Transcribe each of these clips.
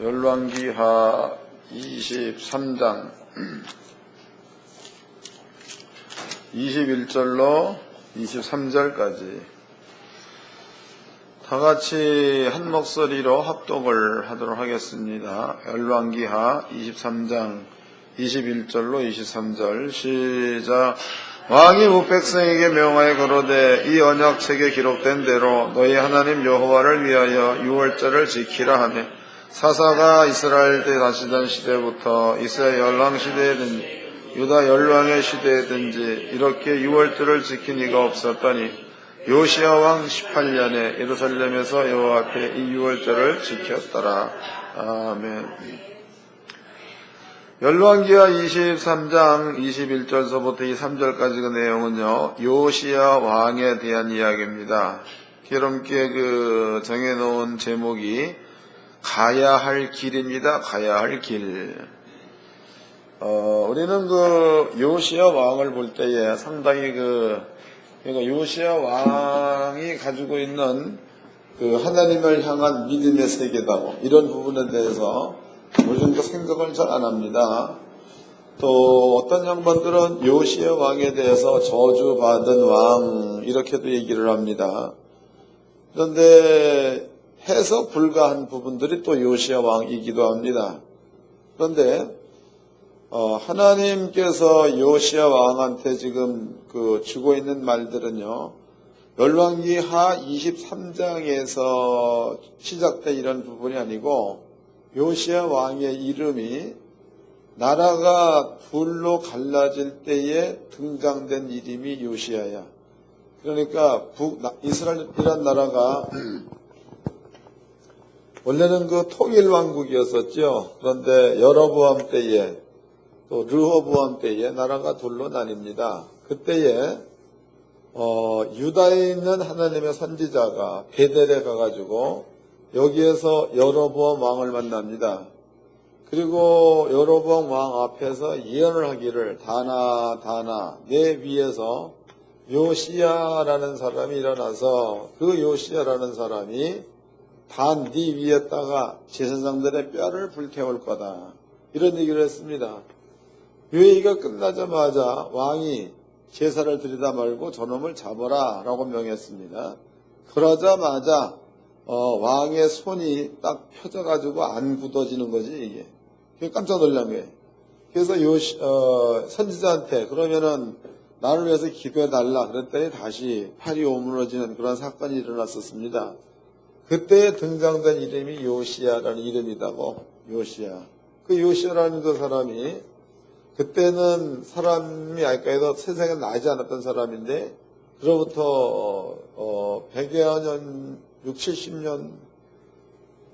열왕기하 23장 21절로 23절까지 다같이 한 목소리로 합독을 하도록 하겠습니다. 열왕기하 23장 21절로 23절 시작. 왕이 우백성에게 명하여 가로되 이 언약책에 기록된 대로 너희 하나님 여호와를 위하여 유월절을 지키라 하며 사사가 이스라엘 때 다시던 시대부터 이스라엘 열왕 시대에든지 유다 열왕의 시대에든지 이렇게 유월절을 지킨 이가 없었더니 요시야 왕 18년에 예루살렘에서 여호와 앞에 이 유월절을 지켰더라. 아멘. 열왕기하 23장 21절서부터 23절까지 그 내용은요, 요시야 왕에 대한 이야기입니다. 여러분께 정해놓은 제목이 가야 할 길입니다. 가야 할 길. 우리는 요시야 왕을 볼 때에 상당히 그러니까 요시야 왕이 가지고 있는 하나님을 향한 믿음의 세계다. 이런 부분에 대해서 요즘도 생각을 잘 안 합니다. 또 어떤 양반들은 요시야 왕에 대해서 저주받은 왕 이렇게도 얘기를 합니다. 그런데 해석 불가한 부분들이 또 요시야 왕이기도 합니다. 그런데 하나님께서 요시야 왕한테 지금 주고 있는 말들은요, 열왕기하 23장에서 시작된 이런 부분이 아니고 요시야 왕의 이름이 나라가 둘로 갈라질 때에 등장된 이름이 요시야야. 그러니까 이스라엘이란 나라가 원래는 통일왕국이었었죠. 그런데 여로보암 때에 또 르호보암 때에 나라가 둘로 나뉩니다. 그때에 유다에 있는 하나님의 선지자가 베델에 가가지고 여기에서 여로보암 왕을 만납니다. 그리고 여로보암 왕 앞에서 예언을 하기를 다나 내 위에서 요시야라는 사람이 일어나서 그 요시야라는 사람이 단 네 위에다가 제사장들의 뼈를 불태울 거다. 이런 얘기를 했습니다. 이 얘기가 끝나자마자 왕이 제사를 드리다 말고 저놈을 잡아라 라고 명했습니다. 그러자마자 왕의 손이 딱 펴져가지고 안 굳어지는 거지, 이게. 그게 깜짝 놀란 거예요. 그래서 선지자한테 그러면은 나를 위해서 기도해달라 그랬더니 다시 팔이 오므러지는 그런 사건이 일어났었습니다. 그때 등장된 이름이 요시야라는 이름이다고, 요시야. 그 요시야라는 그 사람이 그때는 사람이 아까 해도 세상에 나지 않았던 사람인데 그로부터 100여 년 60-70년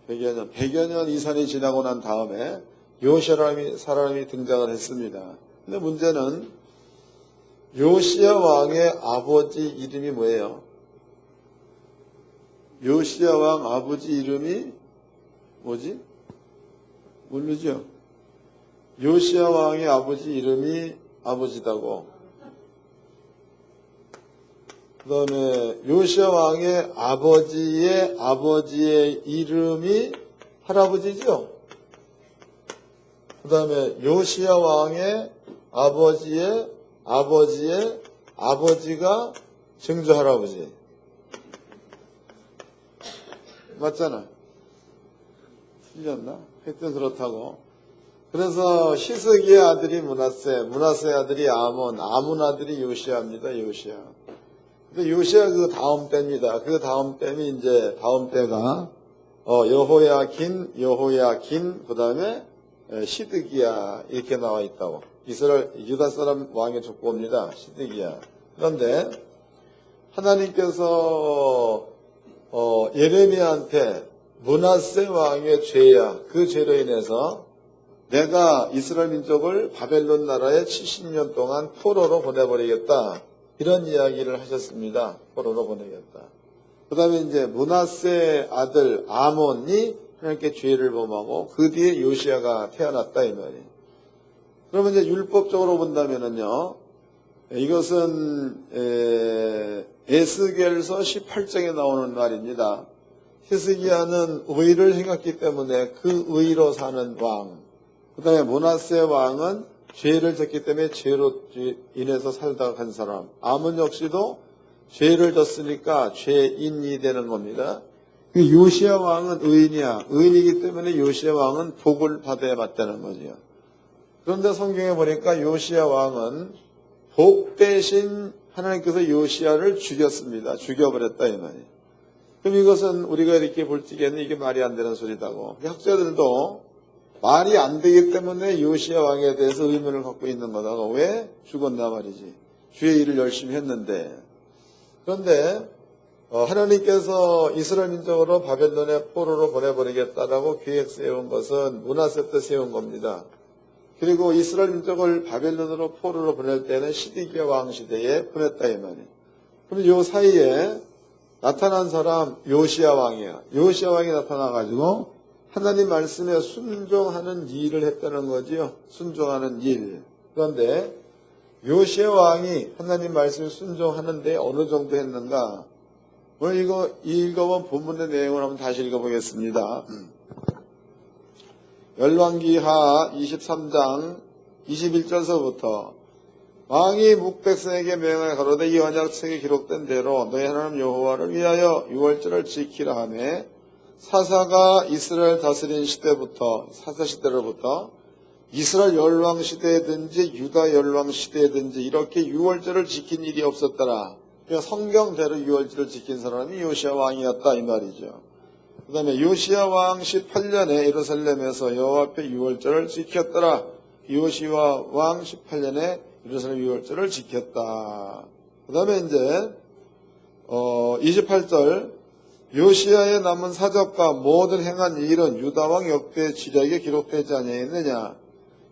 100여 년 이상이 지나고 난 다음에 요시야라는 사람이 등장을 했습니다. 근데 문제는 요시야 왕의 아버지 이름이 뭐예요? 요시야 왕 아버지 이름이 뭐지? 모르죠? 요시야 왕의 아버지 이름이 아버지다고. 그 다음에 요시야 왕의 아버지의 이름이 할아버지죠. 그 다음에 요시야 왕의 아버지의 아버지가 증조 할아버지. 맞잖아. 틀렸나? 하여튼 그렇다고. 그래서 히스기의 아들이 므낫세의 아들이 아몬 아들이 요시야입니다. 요시야. 근데 요시야 그 다음 때입니다. 그 다음 때는 이제 다음 때가 여호야긴 그 다음에 시드기야 이렇게 나와 있다고. 이스라엘 유다 사람 왕의 족보입니다. 시드기야. 그런데 하나님께서 예레미야한테 므낫세 왕의 죄야, 그 죄로 인해서 내가 이스라엘 민족을 바벨론 나라에 70년 동안 포로로 보내버리겠다. 이런 이야기를 하셨습니다. 포로로 보내겠다. 그 다음에 이제 므낫세 아들 아몬이 하나님께 죄를 범하고 그 뒤에 요시야가 태어났다 이 말이에요. 그러면 이제 율법적으로 본다면은요, 이것은 에스겔서 18장에 나오는 말입니다. 히스기야는 의를 행했기 때문에 그 의로 사는 왕. 그 다음에 므낫세 왕은 죄를 졌기 때문에 죄로 인해서 살다가 간 사람. 아몬 역시도 죄를 졌으니까 죄인이 되는 겁니다. 요시야 왕은 의인이야. 의인이기 때문에 요시야 왕은 복을 받아야 맞다는 거죠. 그런데 성경에 보니까 요시야 왕은 복 대신 하나님께서 요시야를 죽였습니다. 죽여버렸다 이 말이에요. 그럼 이것은 우리가 이렇게 볼 적에는 이게 말이 안 되는 소리다고. 학자들도 말이 안 되기 때문에 요시야 왕에 대해서 의문을 갖고 있는 거다가 왜 죽었나 말이지. 주의 일을 열심히 했는데. 그런데 하나님께서 이스라엘 민족으로 바벨론의 포로로 보내버리겠다라고 계획 세운 것은 므낫세 때 세운 겁니다. 그리고 이스라엘 민족을 바벨론으로 포로로 보낼 때는 시드기야 왕 시대에 보냈다 이 말이에요. 그럼 요 사이에 나타난 사람 요시야 왕이야. 요시야 왕이 나타나가지고 하나님 말씀에 순종하는 일을 했다는 거지요. 순종하는 일. 그런데 요시야 왕이 하나님 말씀에 순종하는데 어느 정도 했는가? 오늘 이거 읽어본 본문의 내용을 한번 다시 읽어보겠습니다. 열왕기하 23장 21절서부터 왕이 묵백성에게 명하여 가로되 이 언약책에 기록된 대로 너희 하나님 여호와를 위하여 유월절을 지키라 하며 사사가 이스라엘 다스린 시대부터 사사 시대로부터 이스라엘 열왕 시대든지 유다 열왕 시대든지 이렇게 유월절을 지킨 일이 없었더라. 그러니까 성경대로 유월절을 지킨 사람이 요시야 왕이었다 이 말이죠. 그 다음에 요시야 왕 18년에 예루살렘에서 여호와 앞에 유월절을 지켰더라. 요시야 왕 18년에 예루살렘 유월절을 지켰다. 그 다음에 이제 28절 요시야의 남은 사적과 모든 행한 일은 유다왕 역대 지략에 기록되지 아니하였느냐.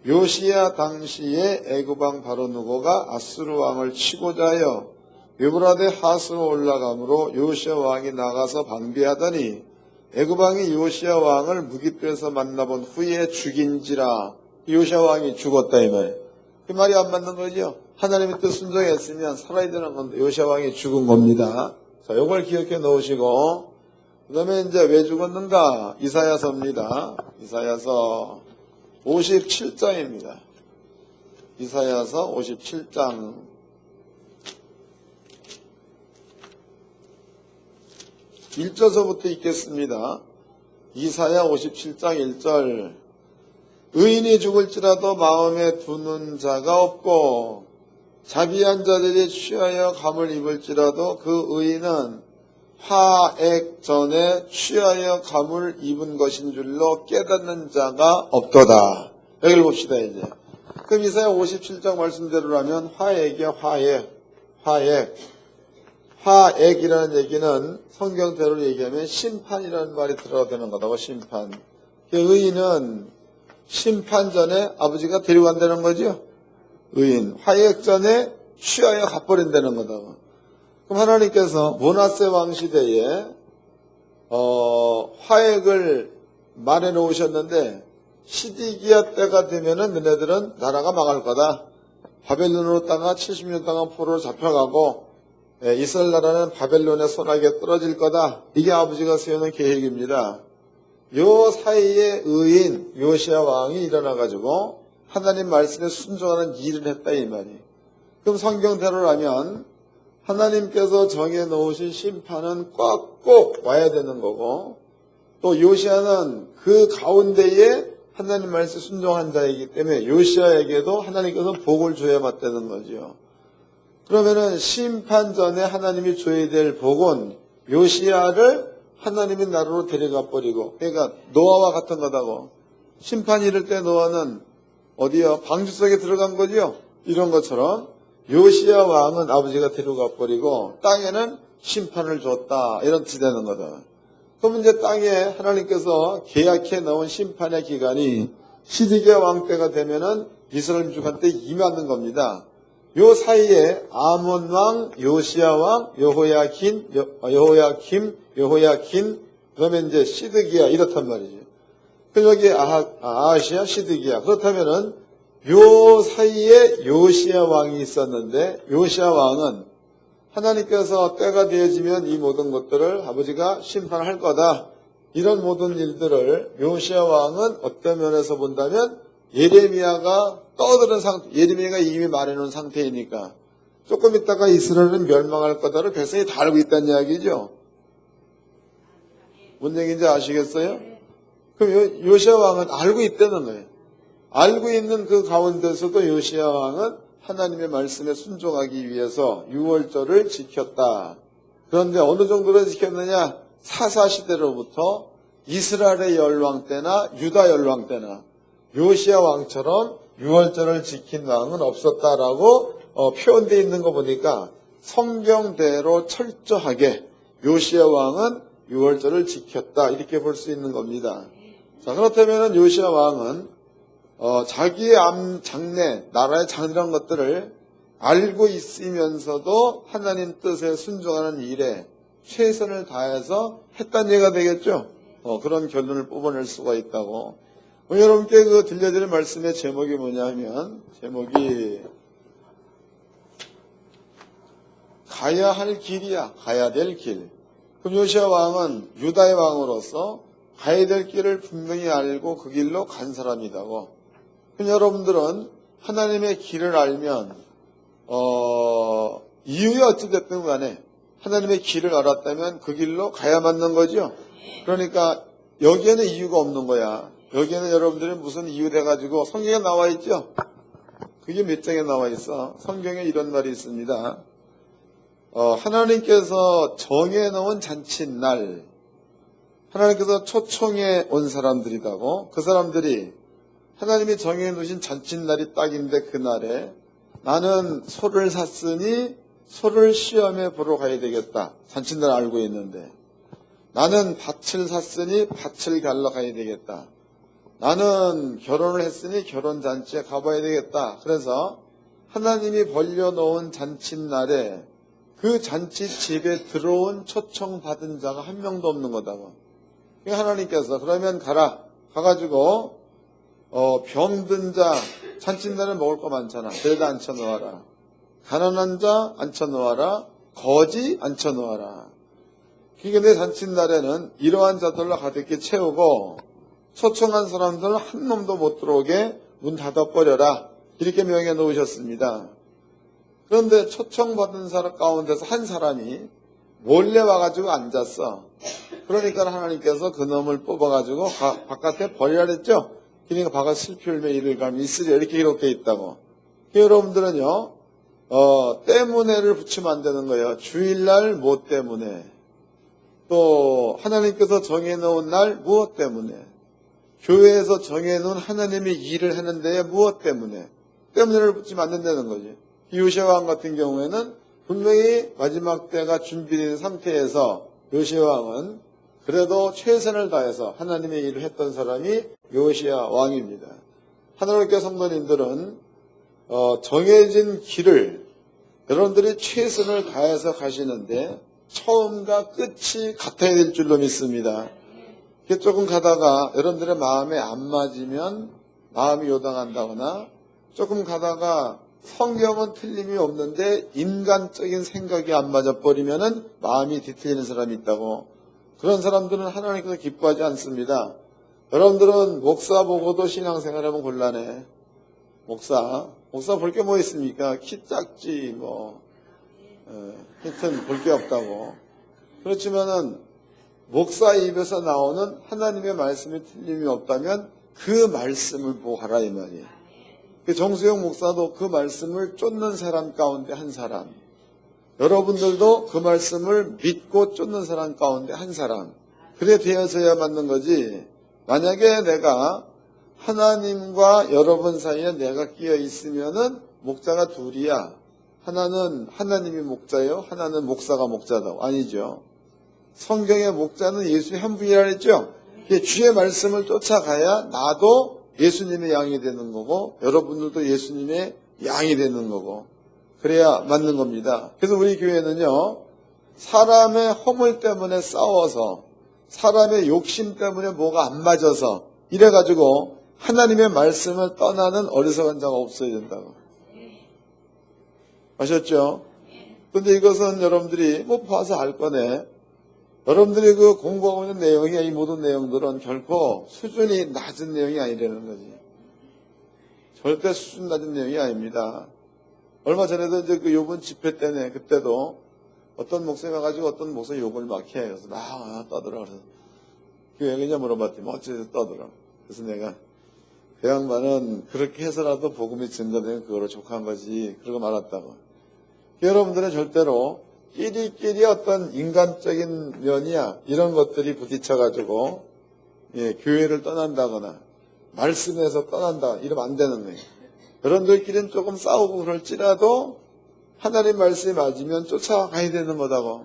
요시야 당시에 애굽왕 바로누고가 아수르 왕을 치고자 하여 유브라데 하스로 올라가므로 요시야 왕이 나가서 방비하더니 애굽왕이 요시야 왕을 무기뼈에서 만나본 후에 죽인지라. 요시야 왕이 죽었다 이 말. 그 말이 안 맞는 거죠. 하나님의 뜻 순종했으면 살아야 되는 건데 요시야 왕이 죽은 겁니다. 자, 요걸 기억해 놓으시고 그 다음에 이제 왜 죽었는가? 이사야서입니다. 이사야서 57장입니다. 이사야서 57장 1절서부터 읽겠습니다. 이사야 57장 1절 의인이 죽을지라도 마음에 두는 자가 없고 자비한 자들이 취하여 감을 입을지라도 그 의인은 화액 전에 취하여 감을 입은 것인 줄로 깨닫는 자가 없도다. 여기를 봅시다 이제. 그럼 이사야 57장 말씀대로라면 화액이야 화액. 화액이라는 얘기는 성경대로 얘기하면 심판이라는 말이 들어야 되는 거다고. 심판. 의인은 심판 전에 아버지가 데려간다는 거죠. 의인. 화액 전에 취하여 갚버린다는 거다고. 그럼 하나님께서 므낫세 왕 시대에 화액을 말해 놓으셨는데 시디기야 때가 되면은 너네들은 나라가 망할 거다. 바벨론으로 따가 70년 동안 포로로 잡혀가고 이스라엘 나라는 바벨론의 손아귀에 떨어질 거다. 이게 아버지가 세우는 계획입니다. 요 사이에 의인 요시야 왕이 일어나가지고 하나님 말씀에 순종하는 일을 했다 이 말이. 그럼 성경대로라면 하나님께서 정해놓으신 심판은 꼭 와야 되는 거고 또 요시야는 그 가운데에 하나님 말씀에 순종한 자이기 때문에 요시야에게도 하나님께서 복을 줘야 맞다는 거죠. 그러면은 심판 전에 하나님이 줘야 될 복은 요시야를 하나님의 나라로 데려가 버리고, 그러니까 노아와 같은 거다고. 심판이 이를 때 노아는 어디요? 방주 속에 들어간 거죠. 이런 것처럼 요시야 왕은 아버지가 데려가 버리고 땅에는 심판을 줬다. 이런 뜻이 되는 거다. 그럼 이제 땅에 하나님께서 계약해 놓은 심판의 기간이 시드기야 왕 때가 되면은 이스라엘 민족한테 임하는 겁니다. 요 사이에 아몬 왕, 요시야 왕, 여호야킨, 그다음에 이제 시드기야 이렇단 말이죠. 그래서 여기 아하시야, 시드기야. 그렇다면은 요 사이에 요시야 왕이 있었는데 요시야 왕은 하나님께서 때가 되어지면 이 모든 것들을 아버지가 심판할 거다. 이런 모든 일들을 요시야 왕은 어떤 면에서 본다면 예레미야가 떠드는 상태, 예레미야가 이미 말해놓은 상태이니까 조금 있다가 이스라엘은 멸망할 거다를 백성이 다 알고 있다는 이야기죠. 뭔 얘기인지 아시겠어요? 그럼 요시야 왕은 알고 있다는 거예요. 알고 있는 그 가운데서도 요시야 왕은 하나님의 말씀에 순종하기 위해서 유월절을 지켰다. 그런데 어느 정도로 지켰느냐? 사사시대로부터 이스라엘의 열왕 때나 유다 열왕 때나 요시야 왕처럼 유월절을 지킨 왕은 없었다라고 표현되어 있는 거 보니까 성경대로 철저하게 요시야 왕은 유월절을 지켰다 이렇게 볼 수 있는 겁니다. 자, 그렇다면 요시야 왕은 자기의 장래, 나라의 장래라는 것들을 알고 있으면서도 하나님 뜻에 순종하는 일에 최선을 다해서 했다는 얘기가 되겠죠. 그런 결론을 뽑아낼 수가 있다고. 여러분께 그 들려드릴 말씀의 제목이 뭐냐 하면, 제목이 가야 할 길이야. 가야 될 길. 그럼 요시야 왕은 유다의 왕으로서 가야 될 길을 분명히 알고 그 길로 간 사람이다고. 그럼 여러분들은 하나님의 길을 알면 이유에 어찌됐든 간에 하나님의 길을 알았다면 그 길로 가야 맞는 거죠. 그러니까 여기에는 이유가 없는 거야. 여기에는 여러분들이 무슨 이유 돼가지고 성경에 나와 있죠. 그게 몇 장에 나와 있어. 성경에 이런 말이 있습니다. 하나님께서 정해놓은 잔칫날, 하나님께서 초청해 온 사람들이라고. 그 사람들이 하나님이 정해놓으신 잔칫날이 딱인데 그날에 나는 소를 샀으니 소를 시험에 보러 가야 되겠다. 잔칫날 알고 있는데. 나는 밭을 샀으니 밭을 갈러 가야 되겠다. 나는 결혼을 했으니 결혼잔치에 가봐야 되겠다. 그래서 하나님이 벌려놓은 잔칫날에 그 잔치집에 들어온 초청받은 자가 한 명도 없는 거다고. 하나님께서 그러면 가라. 가가지고 병든 자 잔칫날에 먹을 거 많잖아. 데려다 앉혀놓아라. 가난한 자 앉혀놓아라. 거지 앉혀놓아라. 그게 내 잔칫날에는 이러한 자들로 가득히 채우고 초청한 사람들은 한 놈도 못 들어오게 문 닫아버려라. 이렇게 명해 놓으셨습니다. 그런데 초청받은 사람 가운데서 한 사람이 몰래 와가지고 앉았어. 그러니까 하나님께서 그 놈을 뽑아가지고 바깥에 버리라 그랬죠. 그러니까 바깥 슬피울매 이를 가면 있으리 이렇게 기록되어 있다고. 여러분들은요 때문에를 붙이면 안 되는 거예요. 주일날 무엇 때문에, 또 하나님께서 정해놓은 날 무엇 때문에, 교회에서 정해놓은 하나님의 일을 하는 데에 무엇 때문에, 때문에를 붙이면 안 된다는 거지. 요시야 왕 같은 경우에는 분명히 마지막 때가 준비된 상태에서 요시야 왕은 그래도 최선을 다해서 하나님의 일을 했던 사람이 요시야 왕입니다. 하나님께 성도님들은 정해진 길을 여러분들이 최선을 다해서 가시는데 처음과 끝이 같아야 될 줄로 믿습니다. 조금 가다가 여러분들의 마음에 안 맞으면 마음이 요동한다거나, 조금 가다가 성경은 틀림이 없는데 인간적인 생각이 안 맞아버리면은 마음이 뒤틀리는 사람이 있다고. 그런 사람들은 하나님께서 기뻐하지 않습니다. 여러분들은 목사 보고도 신앙생활하면 곤란해. 목사 볼 게 뭐 있습니까? 키 작지 하여튼 볼 게 없다고. 그렇지만은 목사 입에서 나오는 하나님의 말씀이 틀림이 없다면 그 말씀을 보고 가라 이 말이에요. 정수영 목사도 그 말씀을 쫓는 사람 가운데 한 사람, 여러분들도 그 말씀을 믿고 쫓는 사람 가운데 한 사람, 그래 되어서야 맞는 거지. 만약에 내가 하나님과 여러분 사이에 내가 끼어 있으면은 목자가 둘이야. 하나는 하나님이 목자예요, 하나는 목사가 목자다. 아니죠. 성경의 목자는 예수의 한 분이라 했죠. 주의 말씀을 쫓아가야 나도 예수님의 양이 되는 거고 여러분들도 예수님의 양이 되는 거고, 그래야 맞는 겁니다. 그래서 우리 교회는요, 사람의 허물 때문에 싸워서, 사람의 욕심 때문에 뭐가 안 맞아서 이래가지고 하나님의 말씀을 떠나는 어리석은 자가 없어야 된다고. 아셨죠? 근데 이것은 여러분들이 뭐 봐서 알 거네. 여러분들이 그 공부하고 있는 내용이, 이 모든 내용들은 결코 수준이 낮은 내용이 아니라는 거지. 절대 수준 낮은 내용이 아닙니다. 얼마 전에도 이제 그 요번 집회 때네, 그때도 어떤 목사님 와가지고 어떤 목사 욕을 막 해. 그래서 막 떠들어. 그래서 교회 그냥 물어봤더니 어째서 떠들어. 그래서 내가 그 양반은 그렇게 해서라도 복음이 증거되면 그거로 족한 거지. 그러고 말았다고. 여러분들은 절대로 끼리끼리 어떤 인간적인 면이야 이런 것들이 부딪혀가지고 교회를 떠난다거나 말씀에서 떠난다 이러면 안 되는 거예요. 여러분들끼리는 조금 싸우고 그럴지라도 하나님 말씀이 맞으면 쫓아가야 되는 거다고.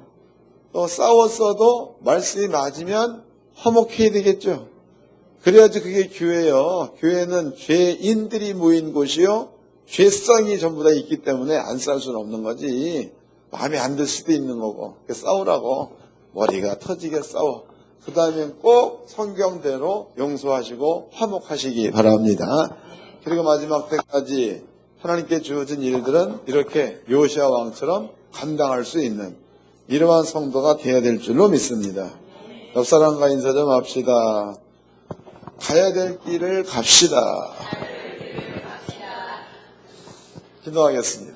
또 싸웠어도 말씀이 맞으면 화목해야 되겠죠. 그래야지 그게 교회요. 교회는 죄인들이 모인 곳이요. 죄성이 전부 다 있기 때문에 안 싸울 수는 없는 거지. 마음에 안 들 수도 있는 거고. 싸우라고 머리가 터지게 싸워. 그 다음엔 꼭 성경대로 용서하시고 화목하시기 바랍니다. 그리고 마지막 때까지 하나님께 주어진 일들은 이렇게 요시아 왕처럼 감당할 수 있는 이러한 성도가 되어야 될 줄로 믿습니다. 옆 사람과 인사 좀 합시다. 가야 될 길을 갑시다. 기도하겠습니다.